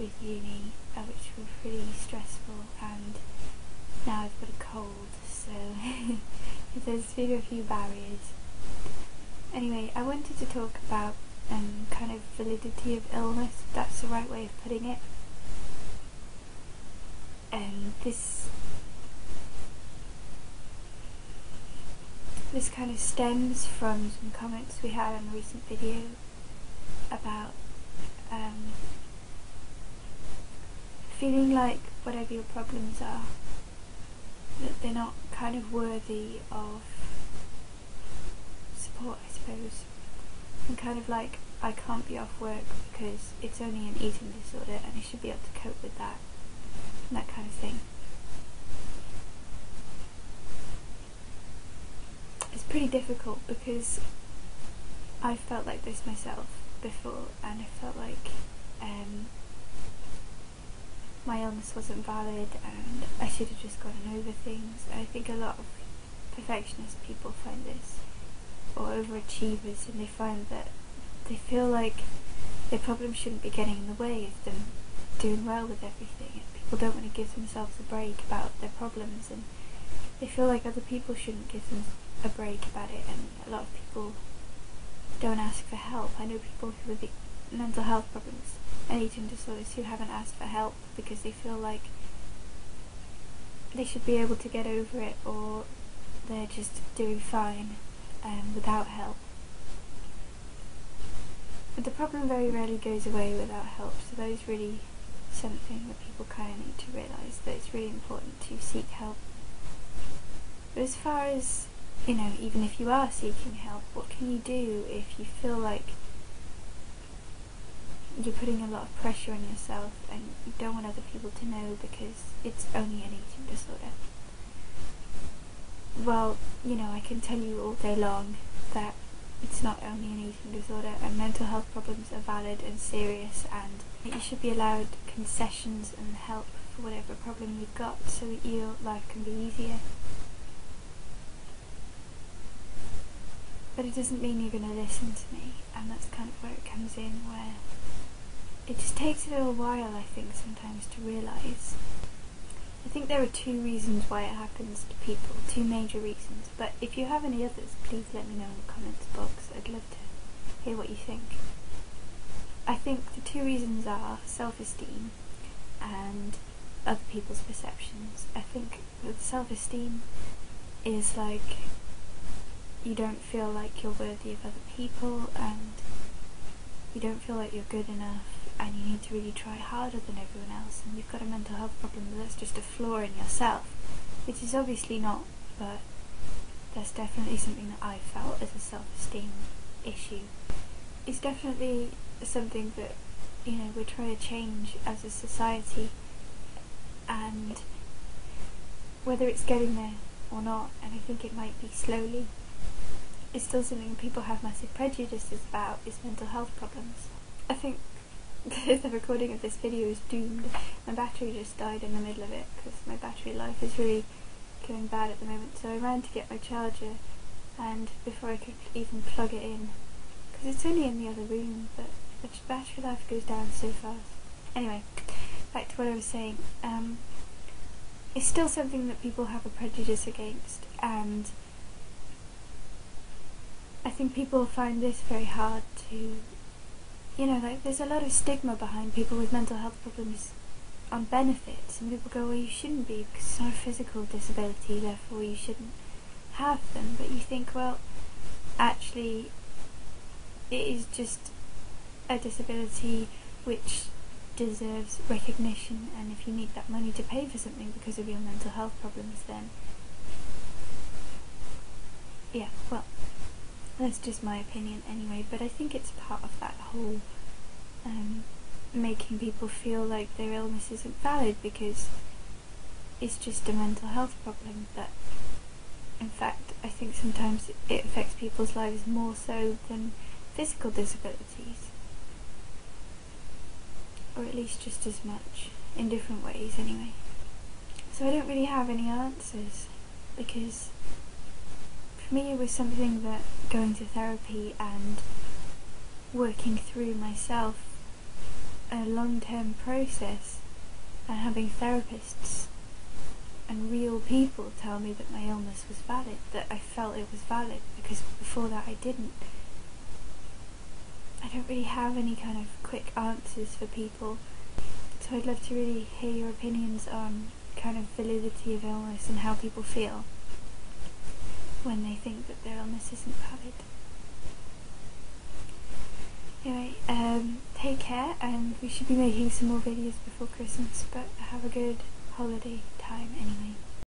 with uni, which were pretty stressful, and now I've got a cold, so there's been a few barriers. Anyway, I wanted to talk about kind of validity of illness, if that's the right way of putting it. This kind of stems from some comments we had on a recent video about feeling like whatever your problems are, that they're not kind of worthy of support, I suppose. And kind of like, I can't be off work because it's only an eating disorder and I should be able to cope with that, and that kind of thing. It's pretty difficult because I felt like this myself before, and I felt like my illness wasn't valid and I should have just gotten over things. And I think a lot of perfectionist people find this, or overachievers, and they find that they feel like their problems shouldn't be getting in the way of them doing well with everything, and people don't want to give themselves a break about their problems, and they feel like other people shouldn't give them a break about it, and a lot of people don't ask for help. I know people who have mental health problems and eating disorders who haven't asked for help because they feel like they should be able to get over it, or they're just doing fine without help. But the problem very rarely goes away without help, so that is really something that people kind of need to realise, that it's really important to seek help. But as far as, even if you are seeking help, what can you do if you feel like you're putting a lot of pressure on yourself and you don't want other people to know because it's only an eating disorder? Well, I can tell you all day long that it's not only an eating disorder, and mental health problems are valid and serious, and you should be allowed concessions and help for whatever problem you've got so that your life can be easier. But it doesn't mean you're going to listen to me, and that's kind of where it comes in, where it just takes a little while, I think, sometimes to realise. I think there are two reasons why it happens to people, two major reasons, but if you have any others, please let me know in the comments box. I'd love to hear what you think. I think the two reasons are self-esteem and other people's perceptions. I think with self-esteem is like, you don't feel like you're worthy of other people, and you don't feel like you're good enough, and you need to really try harder than everyone else, and you've got a mental health problem, but that's just a flaw in yourself, which is obviously not, but that's definitely something that I felt as a self-esteem issue. It's definitely something that, we're trying to change as a society, and whether it's getting there or not, and I think it might be slowly, it's still something people have massive prejudices about, is mental health problems. I think the recording of this video is doomed. My battery just died in the middle of it because my battery life is really going bad at the moment, so I ran to get my charger, and before I could even plug it in, because it's only in the other room, but the battery life goes down so fast. Anyway, back to what I was saying. It's still something that people have a prejudice against, and I think people find this very hard to, there's a lot of stigma behind people with mental health problems on benefits, and people go, well, you shouldn't be because it's not a physical disability, therefore you shouldn't have them. But you think, well, actually it is just a disability which deserves recognition, and if you need that money to pay for something because of your mental health problems, then yeah, well, that's just my opinion anyway. But I think it's part of that whole making people feel like their illness isn't valid because it's just a mental health problem, but in fact I think sometimes it affects people's lives more so than physical disabilities, or at least just as much, in different ways anyway. So I don't really have any answers, because for me it was something that going to therapy and working through myself a long-term process, and having therapists and real people tell me that my illness was valid, that I felt it was valid, because before that I didn't. I don't really have any kind of quick answers for people, so I'd love to really hear your opinions on kind of validity of illness and how people feel when they think that their illness isn't valid. Anyway, take care, and we should be making some more videos before Christmas, but have a good holiday time anyway.